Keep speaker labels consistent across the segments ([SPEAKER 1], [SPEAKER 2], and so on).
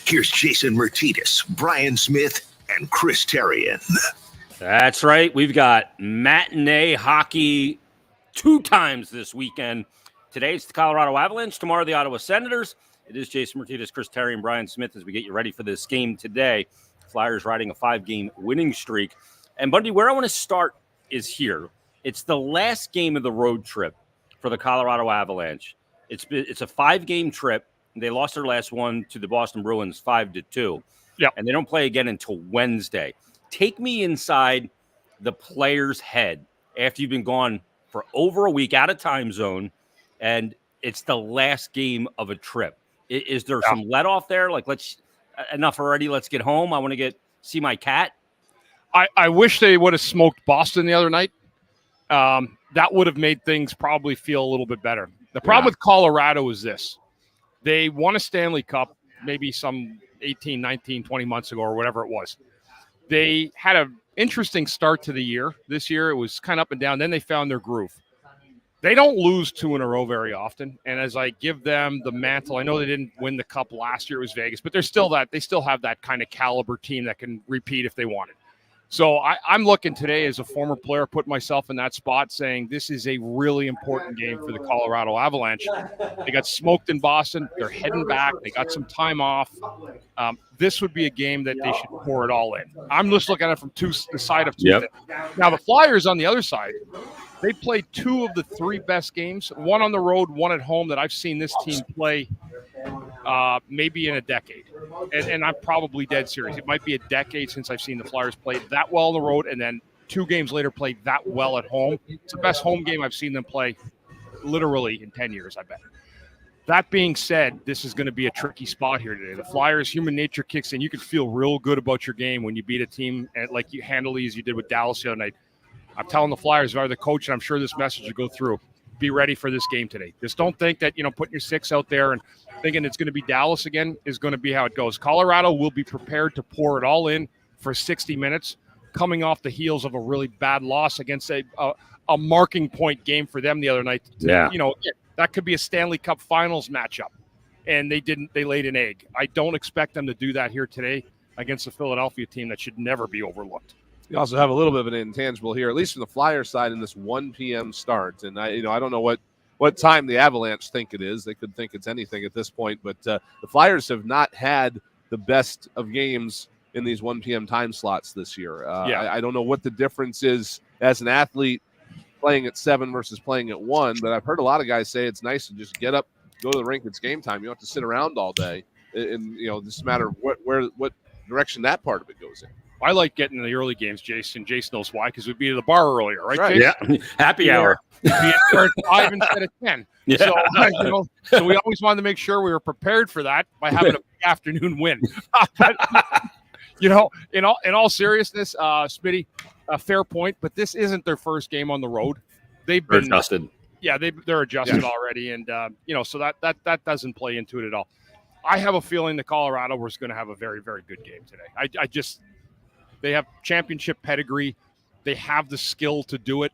[SPEAKER 1] Here's Jason Martinez, Brian Smith, and Chris Terrian.
[SPEAKER 2] That's right. We've got matinee hockey 2 times this weekend. Today it's the Colorado Avalanche. Tomorrow the Ottawa Senators. It is Jason Martinez, Chris Terrian, Brian Smith as we get you ready for this game today. Flyers riding a 5-game winning streak. And Bundy, where I want to start is here. It's the last game of the road trip for the Colorado Avalanche. It's a 5-game trip. They lost their last one to the Boston Bruins 5-2.
[SPEAKER 3] Yeah.
[SPEAKER 2] And they don't play again until Wednesday. Take me inside the player's head after you've been gone for over a week out of time zone, and it's the last game of a trip. Is there some let off there? Like, enough already. Let's get home. I want to see my cat.
[SPEAKER 3] I wish they would have smoked Boston the other night. That would have made things probably feel a little bit better. The problem with Colorado is this. They won a Stanley Cup maybe some 18, 19, 20 months ago or whatever it was. They had an interesting start to the year. This year it was kind of up and down. Then they found their groove. They don't lose 2 in a row very often. And as I give them the mantle, I know they didn't win the Cup last year. It was Vegas. But they still have that kind of caliber team that can repeat if they wanted. So I'm looking today as a former player, put myself in that spot saying this is a really important game for the Colorado Avalanche. They got smoked in Boston. They're heading back. They got some time off. This would be a game that they should pour it all in. I'm just looking at it from the side of two.
[SPEAKER 2] Yep.
[SPEAKER 3] Now, the Flyers on the other side, they played 2 of the 3 best games, one on the road, one at home, that I've seen this team play maybe in a decade. And I'm probably dead serious. It might be a decade since I've seen the Flyers play that well on the road and then 2 games later play that well at home. It's the best home game I've seen them play literally in 10 years, I bet. That being said, this is going to be a tricky spot here today. The Flyers, human nature kicks in. You can feel real good about your game when you beat a team like you handily as you did with Dallas the other night. I'm telling the Flyers, if I were the coach, and I'm sure this message will go through, be ready for this game today. Just don't think that, putting your 6 out there and thinking it's going to be Dallas again is going to be how it goes. Colorado will be prepared to pour it all in for 60 minutes, coming off the heels of a really bad loss against a marking point game for them the other night. That could be a Stanley Cup Finals matchup, and they laid an egg. I don't expect them to do that here today against a Philadelphia team that should never be overlooked.
[SPEAKER 4] You also have a little bit of an intangible here, at least from the Flyers side, in this 1 p.m. start. And I don't know what time the Avalanche think it is. They could think it's anything at this point, but the Flyers have not had the best of games in these 1 p.m. time slots this year. I don't know what the difference is as an athlete playing at 7 versus playing at 1, but I've heard a lot of guys say it's nice to just get up, go to the rink, it's game time. You don't have to sit around all day. And just a matter of what direction that part of it goes in.
[SPEAKER 3] I like getting in the early games, Jason. Jason knows why, because we'd be at the bar earlier, right? Jason?
[SPEAKER 2] Yeah, happy hour.
[SPEAKER 3] We'd be at 5 instead of 10.
[SPEAKER 2] Yeah.
[SPEAKER 3] So we always wanted to make sure we were prepared for that by having an afternoon win. But, in all seriousness, Smitty, a fair point, but this isn't their first game on the road. They've been
[SPEAKER 2] adjusted.
[SPEAKER 3] Yeah, they're adjusted already, and so that doesn't play into it at all. I have a feeling that Colorado was going to have a very, very good game today. They have championship pedigree. They have the skill to do it.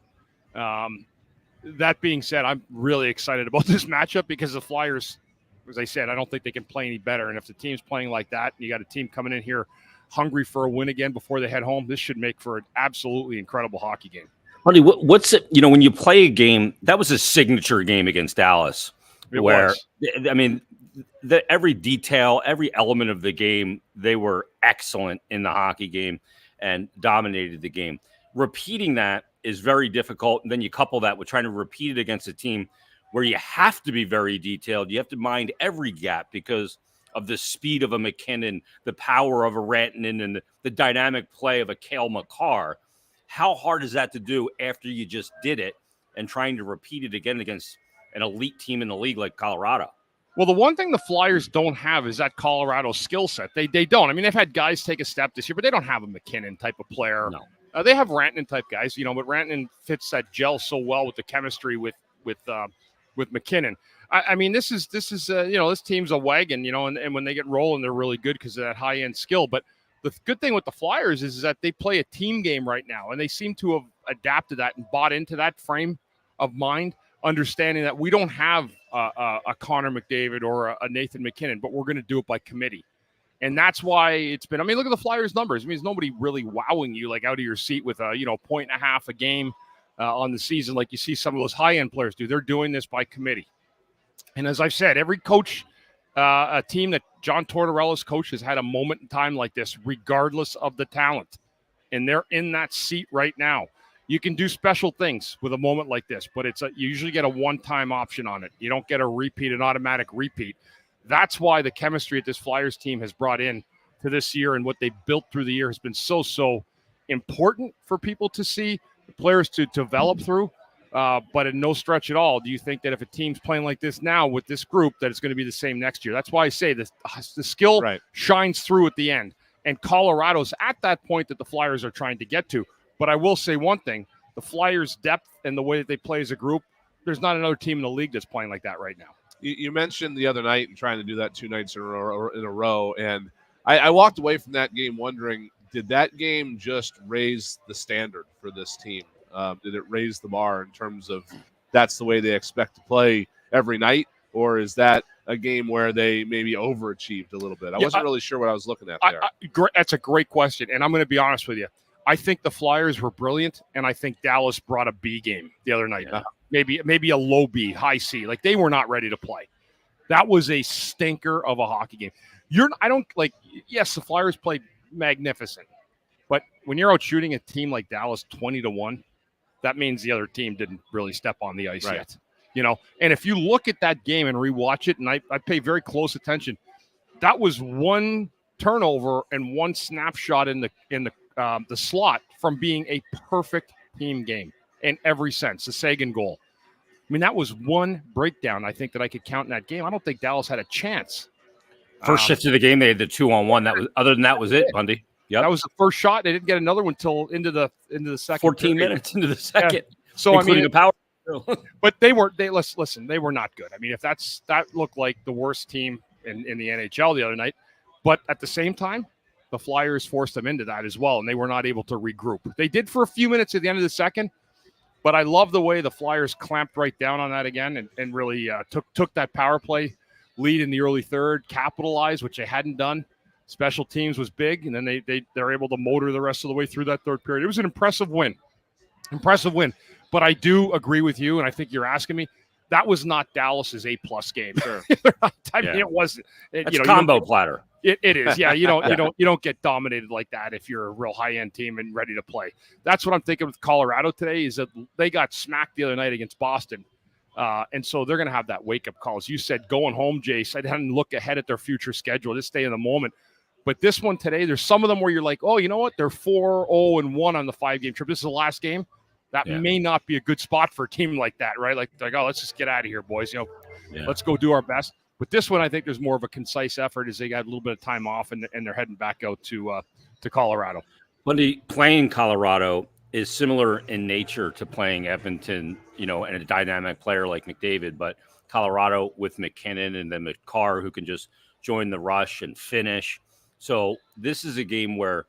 [SPEAKER 3] That being said, I'm really excited about this matchup because the Flyers, as I said, I don't think they can play any better. And if the team's playing like that, and you got a team coming in here hungry for a win again before they head home, this should make for an absolutely incredible hockey game.
[SPEAKER 2] Honey, what's it? When you play a game, that was a signature game against Dallas. Every detail, every element of the game, they were excellent in the hockey game and dominated the game. Repeating that is very difficult. And then you couple that with trying to repeat it against a team where you have to be very detailed. You have to mind every gap because of the speed of a McKinnon, the power of a Rantanen, and the dynamic play of a Cale Makar. How hard is that to do after you just did it and trying to repeat it again against an elite team in the league like Colorado?
[SPEAKER 3] Well, the one thing the Flyers don't have is that Colorado skill set. They don't. I mean, they've had guys take a step this year, but they don't have a McKinnon type of player.
[SPEAKER 2] No.
[SPEAKER 3] They have Rantanen type guys, but Rantanen fits that gel so well with the chemistry with McKinnon. I mean, this team's a wagon, and when they get rolling, they're really good because of that high end skill. But the good thing with the Flyers is that they play a team game right now, and they seem to have adapted that and bought into that frame of mind, understanding that we don't have a Connor McDavid or a Nathan McKinnon, but we're going to do it by committee. And that's why it's been, I mean, look at the Flyers numbers. I mean, there's nobody really wowing you like out of your seat with a, point and a half a game on the season like you see some of those high-end players do. They're doing this by committee. And as I've said, every coach, a team that John Tortorella's coach has had a moment in time like this, regardless of the talent. And they're in that seat right now. You can do special things with a moment like this, but you usually get a one-time option on it. You don't get an automatic repeat. That's why the chemistry at this Flyers team has brought in to this year and what they built through the year has been so important for people to see, the players to develop through. But in no stretch at all, do you think that if a team's playing like this now with this group, that it's going to be the same next year? That's why I say the skill shines through at the end. And Colorado's at that point that the Flyers are trying to get to. But I will say one thing, the Flyers' depth and the way that they play as a group, there's not another team in the league that's playing like that right now.
[SPEAKER 4] You mentioned the other night and trying to do that 2 nights in a row. And I walked away from that game wondering, did that game just raise the standard for this team? Did it raise the bar in terms of that's the way they expect to play every night? Or is that a game where they maybe overachieved a little bit? I wasn't really sure what I was looking at there.
[SPEAKER 3] That's a great question. And I'm going to be honest with you. I think the Flyers were brilliant, and I think Dallas brought a B game the other night. Yeah. Maybe a low B, high C. Like, they were not ready to play. That was a stinker of a hockey game. Yes, the Flyers played magnificent, but when you're out shooting a team like Dallas 20-1, that means the other team didn't really step on the ice yet. And if you look at that game and rewatch it, and I pay very close attention, that was one turnover and one snapshot in the slot from being a perfect team game in every sense. The Sagan goal. I mean, that was one breakdown, I think, that I could count in that game. I don't think Dallas had a chance.
[SPEAKER 2] First shift of the game, they had the 2-on-1. Other than that was it, Bundy.
[SPEAKER 3] That was the first shot. They didn't get another one until into the second.
[SPEAKER 2] 14 minutes into the second.
[SPEAKER 3] Yeah. So
[SPEAKER 2] including the power.
[SPEAKER 3] But they were not good. I mean, if that looked like the worst team in the NHL the other night. But at the same time, the Flyers forced them into that as well, and they were not able to regroup. They did for a few minutes at the end of the second, but I love the way the Flyers clamped right down on that again and really took that power play lead in the early third, capitalized, which they hadn't done. Special teams was big, and then they're able to motor the rest of the way through that third period. It was an impressive win. But I do agree with you, and I think you're asking me, that was not Dallas's A+ game. Sure. It wasn't.
[SPEAKER 2] It's combo platter.
[SPEAKER 3] It is. Yeah, you don't get dominated like that if you're a real high-end team and ready to play. That's what I'm thinking with Colorado today, is that they got smacked the other night against Boston. And so they're going to have that wake-up call. As you said, going home, Jace, I didn't look ahead at their future schedule. Just stay in the moment. But this one today, there's some of them where you're like, oh, you know what? They're 4-0-1 on the 5-game trip. This is the last game. That may not be a good spot for a team like that, right? Like, oh, let's just get out of here, boys. Let's go do our best. But this one, I think there's more of a concise effort as they got a little bit of time off and they're heading back out to Colorado.
[SPEAKER 2] Bundy, playing Colorado is similar in nature to playing Edmonton, and a dynamic player like McDavid. But Colorado with McKinnon and then McCarr, who can just join the rush and finish. So this is a game where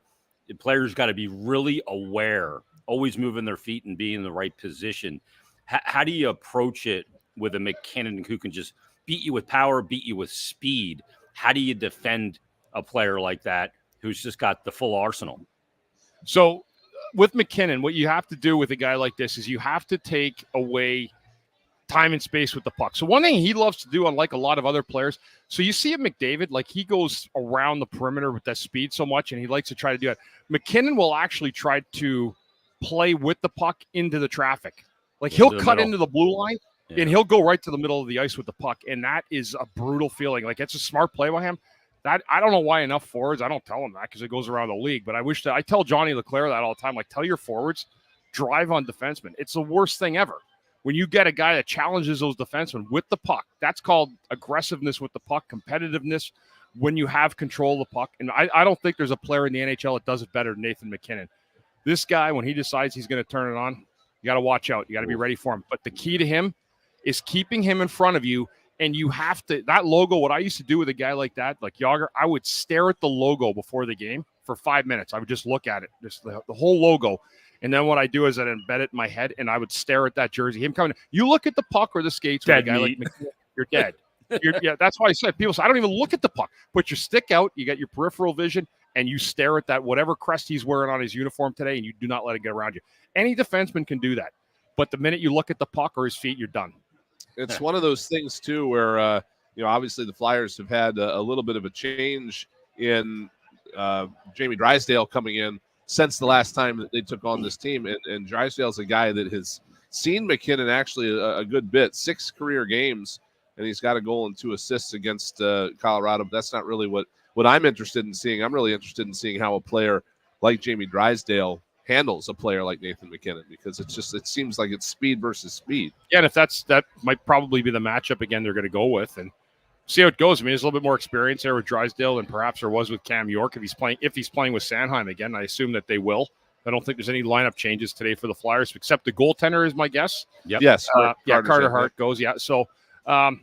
[SPEAKER 2] the players got to be really aware, always moving their feet and being in the right position. How do you approach it with a McKinnon who can just beat you with power, beat you with speed? How do you defend a player like that who's just got the full arsenal?
[SPEAKER 3] So with McKinnon, what you have to do with a guy like this is you have to take away time and space with the puck. So one thing he loves to do, unlike a lot of other players, so you see at McDavid, like he goes around the perimeter with that speed so much, and he likes to try to do it. McKinnon will actually try to play with the puck into the traffic. Like he'll cut into the blue line and he'll go right to the middle of the ice with the puck. And that is a brutal feeling. Like, it's a smart play by him. That, I don't know why enough forwards, I don't tell them that because it goes around the league, but I tell Johnny Leclerc that all the time. Like, tell your forwards, drive on defensemen. It's the worst thing ever. When you get a guy that challenges those defensemen with the puck, that's called aggressiveness with the puck, competitiveness when you have control of the puck. And I don't think there's a player in the NHL that does it better than Nathan McKinnon. This guy, when he decides he's going to turn it on, you got to watch out. You got to be ready for him. But the key to him is keeping him in front of you. And you have to, that logo, what I used to do with a guy like that, like Yager, I would stare at the logo before the game for 5 minutes. I would just look at it, just the whole logo. And then what I do is I'd embed it in my head and I would stare at that jersey. Him coming, you look at the puck or the skates with a guy like McKinnon, you're dead. That's why I said people say, I don't even look at the puck. Put your stick out, you got your peripheral vision, and you stare at that whatever crest he's wearing on his uniform today, and you do not let it get around you. Any defenseman can do that. But the minute you look at the puck or his feet, you're done.
[SPEAKER 4] It's one of those things, too, where, obviously the Flyers have had a little bit of a change in Jamie Drysdale coming in since the last time that they took on this team. And Drysdale's a guy that has seen McKinnon actually a good bit, 6 career games, and he's got a goal and 2 assists against Colorado. But that's not really what I'm interested in seeing. I'm really interested in seeing how a player like Jamie Drysdale handles a player like Nathan McKinnon, because it seems like it's speed versus speed.
[SPEAKER 3] Yeah, and if that might probably be the matchup again they're going to go with, and see how it goes. I mean, there's a little bit more experience there with Drysdale than perhaps there was with Cam York. If he's playing with Sanheim again, I assume that they will. I don't think there's any lineup changes today for the Flyers, except the goaltender is my guess.
[SPEAKER 2] Yep.
[SPEAKER 4] Yes.
[SPEAKER 3] Carter Hart goes. Yeah. So, I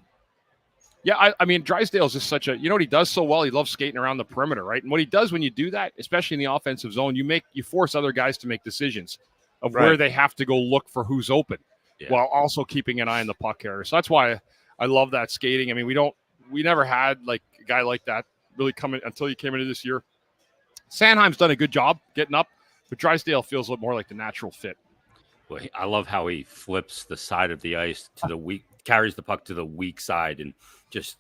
[SPEAKER 3] mean, Drysdale's just such a, what he does so well? He loves skating around the perimeter, right? And what he does when you do that, especially in the offensive zone, you force other guys to make decisions of where they have to go look for who's open, while also keeping an eye on the puck carrier. So that's why I love that skating. I mean, we never had like a guy like that really come in until he came into this year. Sanheim's done a good job getting up, but Drysdale feels a little more like the natural fit.
[SPEAKER 2] Well, I love how he flips the side of the ice to the weak, carries the puck to the weak side, and just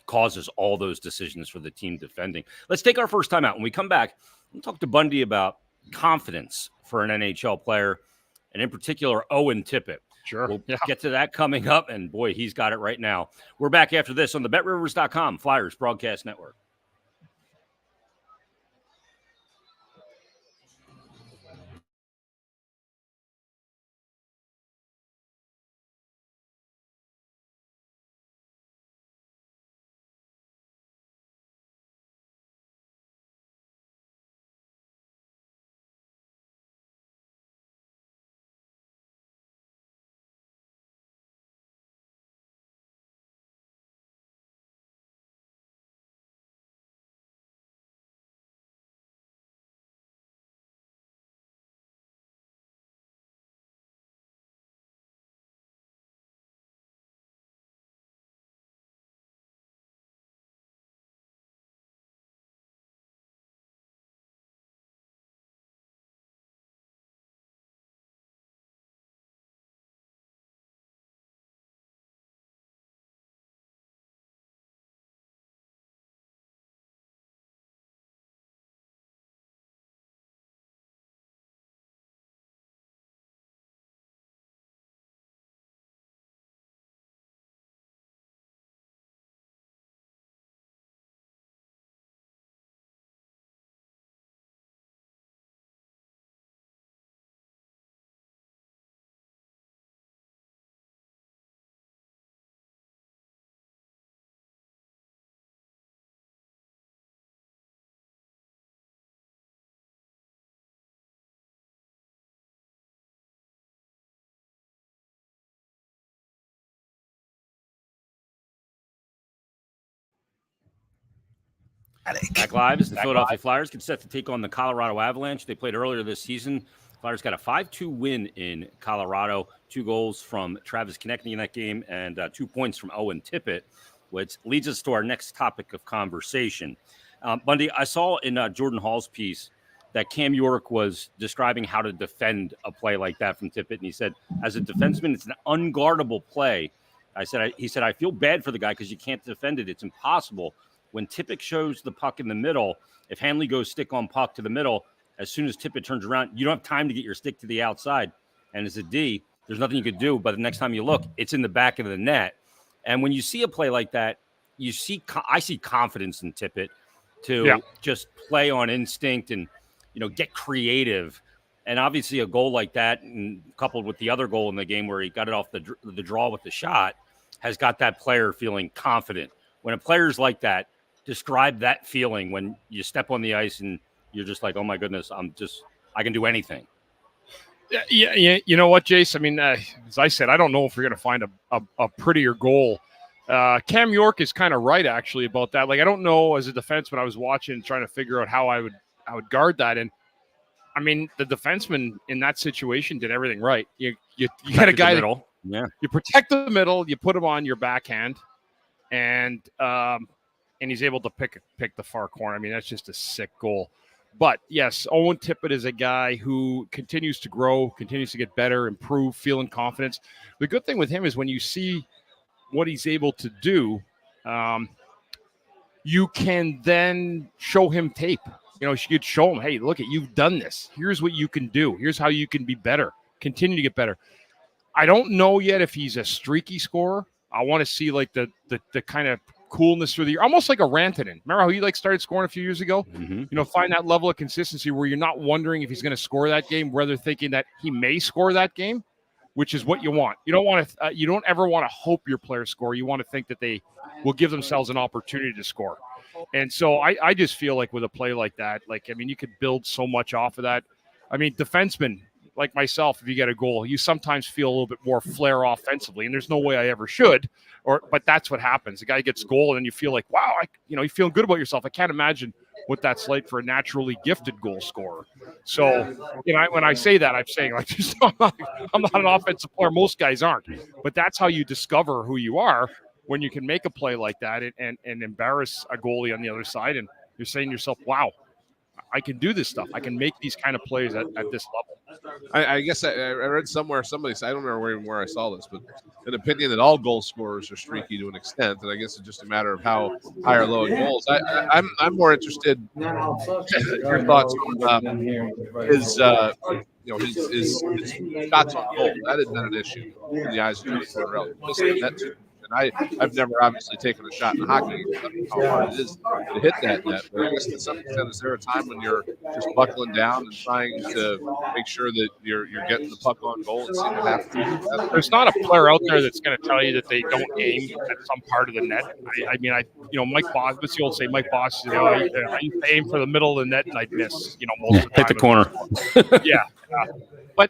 [SPEAKER 2] causes all those decisions for the team defending. Let's take our first time out. When we come back, we'll talk to Bundy about confidence for an NHL player, and in particular, Owen Tippett.
[SPEAKER 3] Sure.
[SPEAKER 2] We'll get to that coming up, and boy, he's got it right now. We're back after this on the BetRivers.com Flyers Broadcast Network. Back live as the Philadelphia Flyers get set to take on the Colorado Avalanche. They played earlier this season. Flyers got a 5-2 win in Colorado. 2 goals from Travis Konechny in that game, and 2 points from Owen Tippett, which leads us to our next topic of conversation. Bundy, I saw in Jordan Hall's piece that Cam York was describing how to defend a play like that from Tippett, and he said, as a defenseman, it's an unguardable play. He said, I feel bad for the guy because you can't defend it. It's impossible. When Tippett shows the puck in the middle, if Hanley goes stick on puck to the middle, as soon as Tippett turns around, you don't have time to get your stick to the outside. And as a D, there's nothing you could do. But the next time you look, it's in the back of the net. And when you see a play like that, I see confidence in Tippett to just play on instinct and, get creative. And obviously a goal like that, and coupled with the other goal in the game where he got it off the draw with the shot, has got that player feeling confident. When a player's like that, describe that feeling when you step on the ice and you're just like, oh my goodness, I can do anything.
[SPEAKER 3] Yeah. You know what, Jace? I mean, as I said, I don't know if you're going to find a prettier goal. Cam York is kind of right, actually, about that. Like, I don't know, as a defenseman, I was watching, trying to figure out how I would guard that. And I mean, the defenseman in that situation did everything right. You got a guy
[SPEAKER 2] middle.
[SPEAKER 3] You protect the middle, you put him on your backhand. and he's able to pick the far corner. I mean, that's just a sick goal. But yes, Owen Tippett is a guy who continues to grow, continues to get better, improve, feeling confidence. The good thing with him is when you see what he's able to do, you can then show him tape. You know, you could show him, hey, look, you've done this. Here's what you can do. Here's how you can be better. Continue to get better. I don't know yet if he's a streaky scorer. I want to see like the kind of coolness through the year, almost like a Rantanen. Remember how he like started scoring a few years ago?
[SPEAKER 2] Mm-hmm.
[SPEAKER 3] You know, find that level of consistency where you're not wondering if he's going to score that game, rather thinking that he may score that game, which is what you want. You don't want to. You don't ever want to hope your players score. You want to think that they will give themselves an opportunity to score. And so I just feel like with a play like that, like, I mean, you could build so much off of that. I mean, defensemen like myself, if you get a goal, you sometimes feel a little bit more flair offensively, and there's no way I ever should. But that's what happens. The guy gets goal, and you feel like, wow, you feel good about yourself. I can't imagine what that's like for a naturally gifted goal scorer. So, when I say that, I'm saying like, I'm not an offensive player. Most guys aren't. But that's how you discover who you are, when you can make a play like that and embarrass a goalie on the other side, and you're saying to yourself, wow, I can do this stuff. I can make these kind of plays at this level.
[SPEAKER 4] I guess I read somewhere, somebody said, I don't remember where I saw this, but an opinion that all goal scorers are streaky to an extent, and I guess it's just a matter of how high or low it goals. I'm more interested in your thoughts on his shots on goal. That had been an issue in the eyes of Tony Tortorella. And I've never obviously taken a shot in a hockey game. How hard it is to hit that net. But I guess to some extent, is there a time when you're just buckling down and trying to make sure that you're getting the puck on goal and seeing what happens?
[SPEAKER 3] There's not a player out there that's going to tell you that they don't aim at some part of the net. Mike Boss, what's the old say? Mike Boss, I used to aim for the middle of the net and I'd miss, most of the time.
[SPEAKER 2] Hit the corner.
[SPEAKER 3] Yeah. But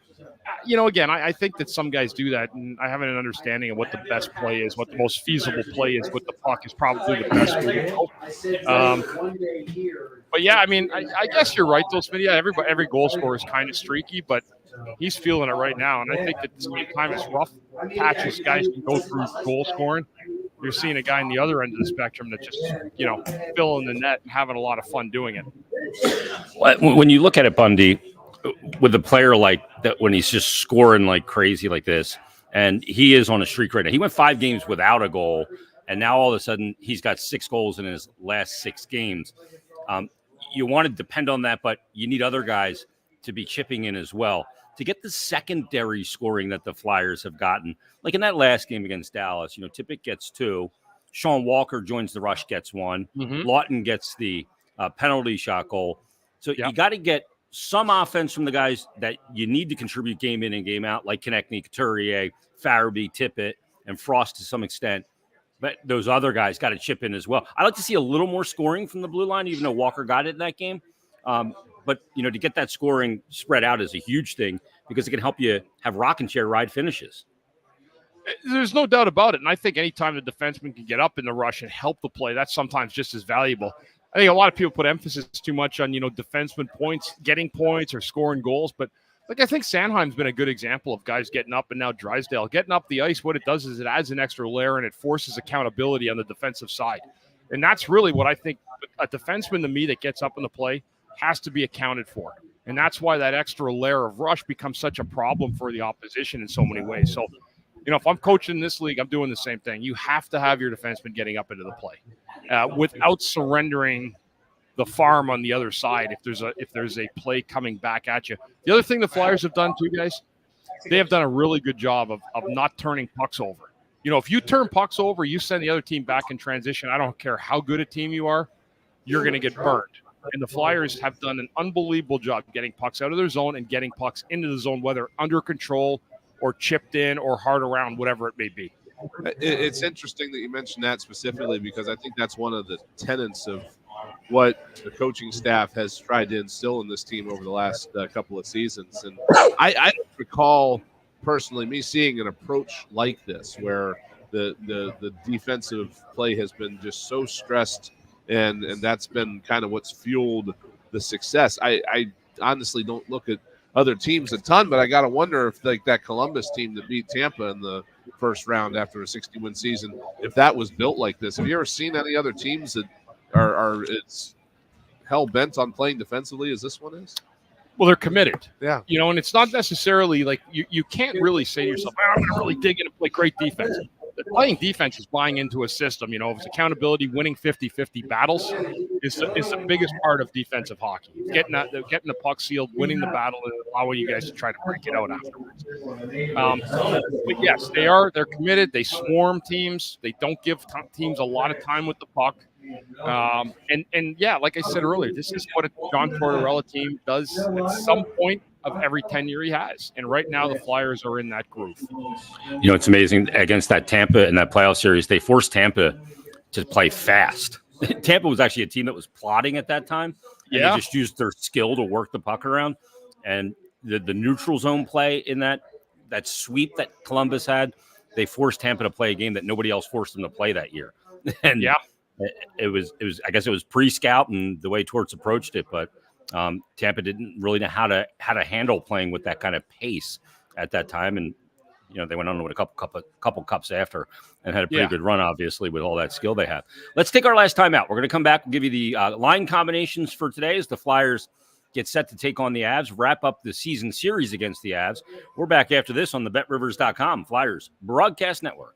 [SPEAKER 3] again, I think that some guys do that, and I have an understanding of what the best play is, what the most feasible play is, what the puck is probably the best way to go. But yeah, I mean, I guess you're right, though, Smitty. Yeah, every goal scorer is kind of streaky, but he's feeling it right now. And I think at the same time, it's rough patches guys can go through goal scoring. You're seeing a guy on the other end of the spectrum that just, filling the net and having a lot of fun doing it.
[SPEAKER 2] When you look at it, Bundy, with a player like that, when he's just scoring like crazy like this, and he is on a streak right now. He went 5 games without a goal, and now all of a sudden he's got 6 goals in his last 6 games. You want to depend on that, but you need other guys to be chipping in as well to get the secondary scoring that the Flyers have gotten. Like in that last game against Dallas, Tippett gets 2. Sean Walker joins the rush, gets 1.
[SPEAKER 3] Mm-hmm.
[SPEAKER 2] Lawton gets the penalty shot goal. So you got to get some offense from the guys that you need to contribute game in and game out, like Konechny, Couturier, Farabee, Tippett, and Frost to some extent. But those other guys got to chip in as well. I'd like to see a little more scoring from the blue line, even though Walker got it in that game. But, to get that scoring spread out is a huge thing because it can help you have rocking chair ride finishes.
[SPEAKER 3] There's no doubt about it. And I think anytime the defenseman can get up in the rush and help the play, that's sometimes just as valuable. I think a lot of people put emphasis too much on, defenseman points, getting points or scoring goals. But I think Sanheim's been a good example of guys getting up, and now Drysdale getting up the ice. What it does is it adds an extra layer and it forces accountability on the defensive side. And that's really what I think a defenseman to me that gets up in the play has to be accounted for. And that's why that extra layer of rush becomes such a problem for the opposition in so many ways. So, if I'm coaching this league, I'm doing the same thing. You have to have your defenseman getting up into the play without surrendering the farm on the other side. If there's a play coming back at you. The other thing the Flyers have done too, guys, they have done a really good job of not turning pucks over. If you turn pucks over, you send the other team back in transition. I don't care how good a team you are, you're going to get burned. And the Flyers have done an unbelievable job getting pucks out of their zone and getting pucks into the zone, whether under control or chipped in or hard around, whatever it may be.
[SPEAKER 4] It's interesting that you mentioned that specifically because I think that's one of the tenets of what the coaching staff has tried to instill in this team over the last couple of seasons. And I don't recall personally me seeing an approach like this where the defensive play has been just so stressed and that's been kind of what's fueled the success. I honestly don't look at other teams a ton, but I got to wonder if like that Columbus team that beat Tampa in the first round after a 60-win season. If that was built like this, have you ever seen any other teams that are it's hell bent on playing defensively as this one is?
[SPEAKER 3] Well, they're committed.
[SPEAKER 4] Yeah.
[SPEAKER 3] And it's not necessarily like you can't really say to yourself, I'm going to really dig in and play great defense. But playing defense is buying into a system. If it's accountability, winning 50-50 battles is the biggest part of defensive hockey. Getting the puck sealed, winning the battle, and allowing you guys to try to break it out afterwards. But yes, they're committed. They swarm teams. They don't give teams a lot of time with the puck. And yeah, like I said earlier, this is what a John Tortorella team does at some point of every tenure he has. And right now the Flyers are in that groove.
[SPEAKER 2] It's amazing against that Tampa in that playoff series. They forced Tampa to play fast. Tampa was actually a team that was plotting at that time. And they just used their skill to work the puck around. And the neutral zone play in that sweep that Columbus had, they forced Tampa to play a game that nobody else forced them to play that year. And it was I guess it was pre-scout and the way Torts approached it, but Tampa didn't really know how to handle playing with that kind of pace at that time. And they went on to win a couple cups after and had a pretty good run, obviously, with all that skill they have. Let's take our last time out. We're going to come back and give you the line combinations for today as the Flyers get set to take on the Avs, wrap up the season series against the Avs. We're back after this on the BetRivers.com Flyers Broadcast Network.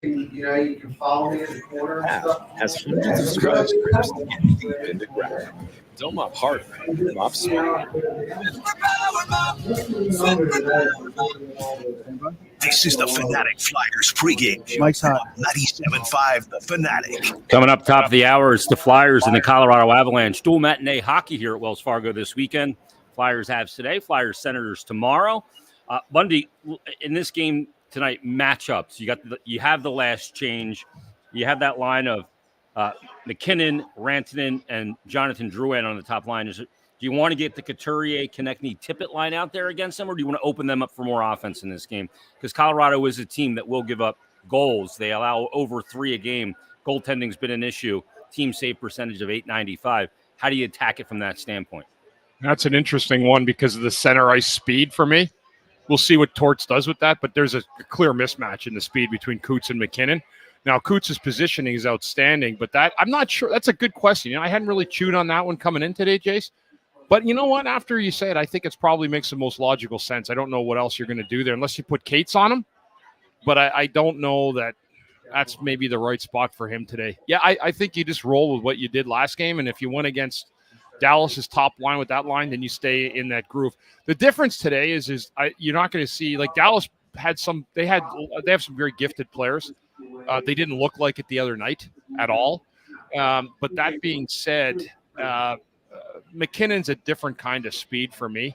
[SPEAKER 5] You can follow me in the corner and stuff.
[SPEAKER 6] Has hundreds of skyscrapers that can be pinned to ground. Don't mop hard, mop smart.
[SPEAKER 1] This is the Fanatic Flyers pregame show.
[SPEAKER 7] Mike's hot.
[SPEAKER 1] 97.5 The Fanatic.
[SPEAKER 2] Coming up top of the hour is the Flyers and the Colorado Avalanche. Dual matinee hockey here at Wells Fargo this weekend. Flyers Avs today, Flyers Senators tomorrow. Bundy, in this game tonight, matchups. You have the last change. You have that line of McKinnon, Rantanen, and Jonathan Drouin on the top line. Do you want to get the Couturier, Konechny, Tippett line out there against them, or do you want to open them up for more offense in this game? Because Colorado is a team that will give up goals. They allow over 3 a game. Goaltending's been an issue. Team save percentage of .895. How do you attack it from that standpoint?
[SPEAKER 3] That's an interesting one because of the center ice speed for me. We'll see what Torts does with that, but there's a clear mismatch in the speed between Coots and McKinnon. Now, Coots' positioning is outstanding, but I'm not sure. That's a good question. I hadn't really chewed on that one coming in today, Jace. But you know what? After you say it, I think it's probably makes the most logical sense. I don't know what else you're going to do there unless you put Cates on him. But I don't know that that's maybe the right spot for him today. Yeah, I think you just roll with what you did last game, and if you went against Dallas's top line with that line, then you stay in that groove. The difference today is you're not going to see like Dallas had some. They have some very gifted players. They didn't look like it the other night at all. But that being said, McKinnon's a different kind of speed for me,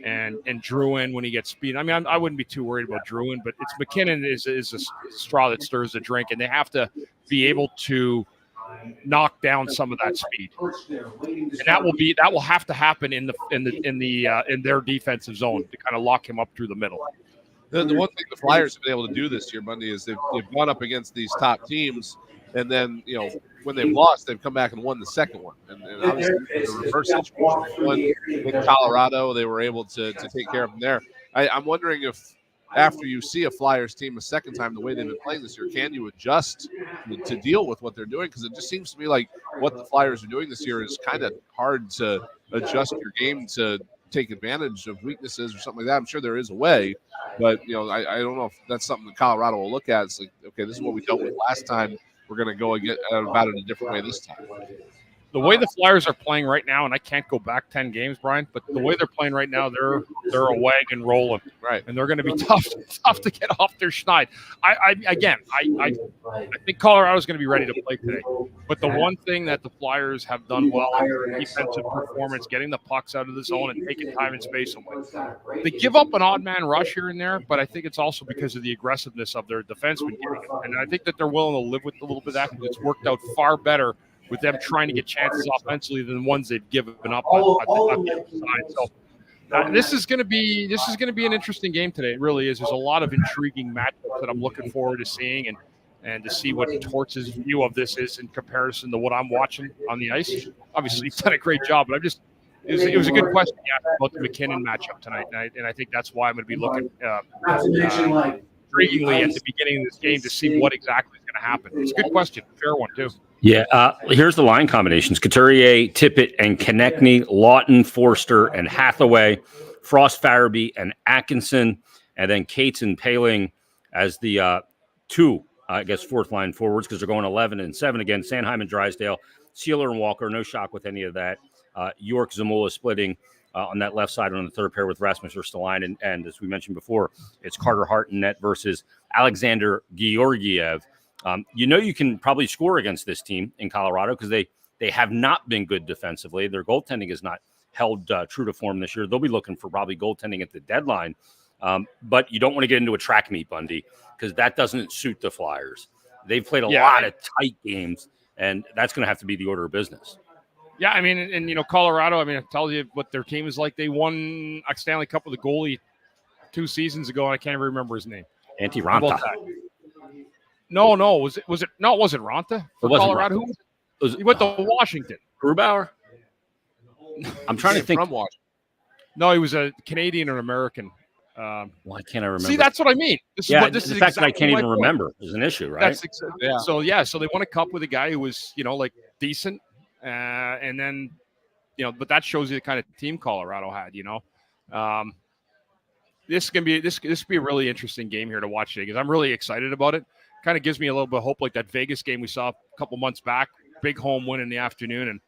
[SPEAKER 3] and Drouin when he gets speed. I mean, I wouldn't be too worried about Drouin, but it's McKinnon is a straw that stirs the drink, and they have to be able to knock down some of that speed, and that will have to happen in their defensive zone to kind of lock him up through the middle.
[SPEAKER 4] The one thing the Flyers have been able to do this year, Monday, is they've gone up against these top teams And then, when they've lost, they've come back and won the second one. And obviously, the reverse situation. They won in Colorado. They were able to take care of them there. I'm wondering if after you see a Flyers team a second time the way they've been playing this year, can you adjust to deal with what they're doing? Because it just seems to me like what the Flyers are doing this year is kind of hard to adjust your game to take advantage of weaknesses or something like that. I'm sure there is a way, but I don't know if that's something that Colorado will look at. It's like, okay, this is what we dealt with last time. We're going to go and get about it a different way this time.
[SPEAKER 3] The way the Flyers are playing right now, and I can't go back 10 games, Brian, but the way they're playing right now, they're a wagon rolling,
[SPEAKER 4] right?
[SPEAKER 3] And they're going to be tough to get off their schneid. I think Colorado's going to be ready to play today. But the one thing that the Flyers have done well is defensive performance, getting the pucks out of the zone and taking time and space away. They give up an odd man rush here and there, but I think it's also because of the aggressiveness of their defensemen getting it. And I think that they're willing to live with a little bit of that because it's worked out far better with them trying to get chances offensively than the ones they've given up on the other side. So this is going to be an interesting game today. It really is. There's a lot of intriguing matchups that I'm looking forward to seeing and to see what Torts' view of this is in comparison to what I'm watching on the ice. Obviously, he's done a great job, but it was a good question you asked about the McKinnon matchup tonight, and I think that's why I'm going to be looking intriguingly at the beginning of this game to see what exactly is going to happen. It's a good question, fair one too.
[SPEAKER 2] Yeah, here's the line combinations. Couturier, Tippett, and Konechny, Lawton, Forster, and Hathaway, Frost, Farabee, and Atkinson, and then Cates and Paling as the two, fourth line forwards because they're going 11 and 7 again. Sanheim and Drysdale, Sealer and Walker, no shock with any of that. York, Zamula splitting on that left side on the third pair with Rasmus Ristolainen. And as we mentioned before, it's Carter Hart in net versus Alexander Georgiev. You can probably score against this team in Colorado because they have not been good defensively. Their goaltending has not held true to form this year. They'll be looking for probably goaltending at the deadline. But you don't want to get into a track meet, Bundy, because that doesn't suit the Flyers. They've played a lot of tight games, and that's going to have to be the order of business.
[SPEAKER 3] Yeah, I mean, and Colorado, I tell you what their team is like. They won a Stanley Cup with a goalie 2 seasons ago, and I can't even remember his name.
[SPEAKER 2] Antti Raanta.
[SPEAKER 3] No. Was it Raanta for Colorado?
[SPEAKER 2] Raanta.
[SPEAKER 3] He went to Washington.
[SPEAKER 2] Grubauer? I'm trying to think.
[SPEAKER 4] From Washington.
[SPEAKER 3] No, he was a Canadian or American.
[SPEAKER 2] Why can't I remember?
[SPEAKER 3] See, that's what I mean.
[SPEAKER 2] The fact that I can't even remember is an issue, right?
[SPEAKER 3] That's exactly. Yeah. So they won a cup with a guy who was, decent, and then, but that shows you the kind of team Colorado had. This can be a really interesting game here to watch today because I'm really excited about it. Kind of gives me a little bit of hope, like that Vegas game we saw a couple months back. Big home win in the afternoon, and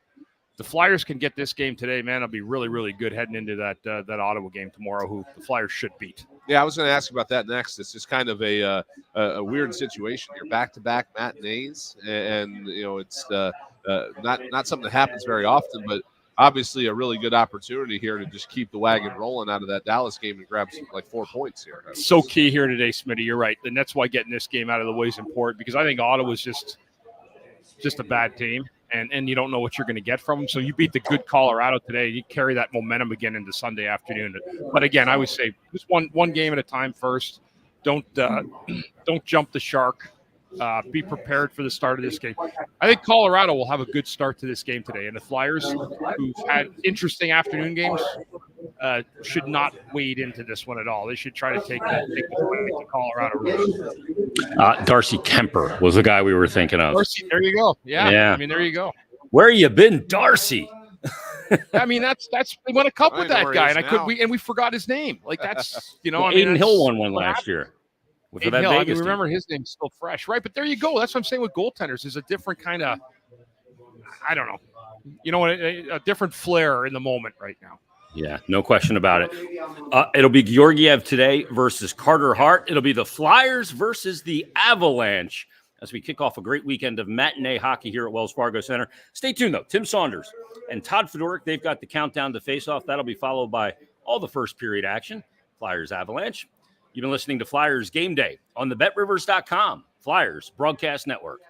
[SPEAKER 3] the Flyers can get this game today, man. It'll be really, really good heading into that Ottawa game tomorrow, who the Flyers should beat.
[SPEAKER 4] Yeah, I was going to ask about that next. It's just kind of a weird situation. You're back-to-back matinees, and it's not something that happens very often, but obviously a really good opportunity here to just keep the wagon rolling out of that Dallas game and grab some, 4 points here.
[SPEAKER 3] So key here today, Smitty. You're right, and that's why getting this game out of the way is important because I think Ottawa's just a bad team. And you don't know what you're going to get from them. So you beat the good Colorado today. You carry that momentum again into Sunday afternoon. But again, I would say just one game at a time first. Don't jump the shark. Be prepared for the start of this game. I think Colorado will have a good start to this game today. And the Flyers, who've had interesting afternoon games, should not wade into this one at all. They should try to take the fight to Colorado.
[SPEAKER 2] Darcy Kemper was the guy we were thinking of.
[SPEAKER 3] Darcy, there you go. Yeah. There you go.
[SPEAKER 2] Where you been, Darcy?
[SPEAKER 3] That's they won a cup with that guy, and we forgot his name. That's
[SPEAKER 2] Aiden Hill won one last year.
[SPEAKER 3] Aiden Hill, remember his name's still fresh, right? But there you go. That's what I'm saying with goaltenders. Is a different kind of, I don't know, a different flair in the moment right now.
[SPEAKER 2] Yeah, no question about it. It'll be Georgiev today versus Carter Hart. It'll be the Flyers versus the Avalanche as we kick off a great weekend of matinee hockey here at Wells Fargo Center. Stay tuned, though. Tim Saunders and Todd Fedoruk, they've got the countdown to face-off. That'll be followed by all the first period action. Flyers Avalanche. You've been listening to Flyers Game Day on the BetRivers.com Flyers Broadcast Network.